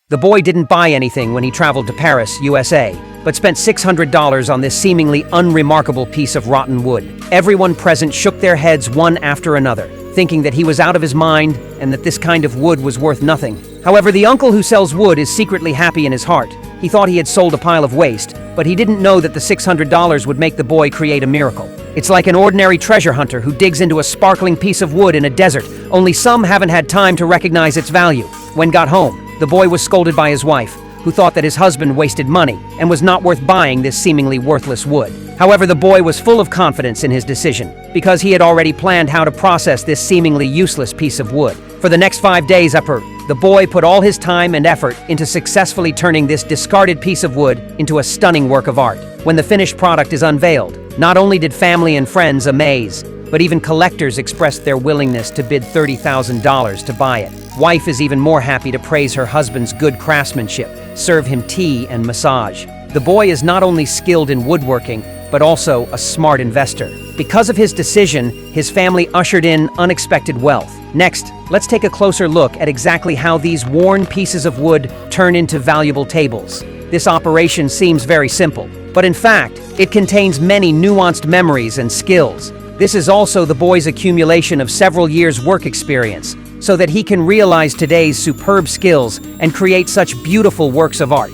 The boy didn't buy anything when he traveled to Paris, USA, but spent $600 on this seemingly unremarkable piece of rotten wood. Everyone present shook their heads one after another, thinking that he was out of his mind and that this kind of wood was worth nothing. However, the uncle who sells wood is secretly happy in his heart. He thought he had sold a pile of waste, but he didn't know that the $600 would make the boy create a miracle. It's like an ordinary treasure hunter who digs into a sparkling piece of wood in a desert, only some haven't had time to recognize its value. When got home, the boy was scolded by his wife, who thought that his husband wasted money and was not worth buying this seemingly worthless wood. However, the boy was full of confidence in his decision, because he had already planned how to process this seemingly useless piece of wood. For the next 5 days, the boy put all his time and effort into successfully turning this discarded piece of wood into a stunning work of art. When the finished product is unveiled, not only did family and friends amaze, but even collectors expressed their willingness to bid $30,000 to buy it. Wife is even more happy to praise her husband's good craftsmanship, serve him tea and massage. The boy is not only skilled in woodworking, but also a smart investor. Because of his decision, his family ushered in unexpected wealth. Next, let's take a closer look at exactly how these worn pieces of wood turn into valuable tables. This operation seems very simple, but in fact, it contains many nuanced memories and skills. This is also the boy's accumulation of several years' work experience, so that he can realize today's superb skills and create such beautiful works of art.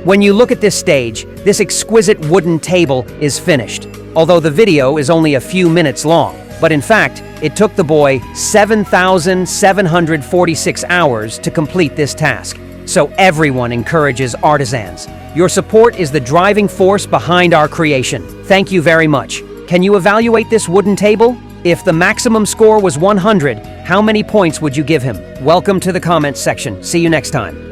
When you look at this stage, this exquisite wooden table is finished, although the video is only a few minutes long. But in fact, it took the boy 7,746 hours to complete this task. So everyone encourages artisans. Your support is the driving force behind our creation. Thank you very much. Can you evaluate this wooden table? If the maximum score was 100, how many points would you give him? Welcome to the comments section. See you next time.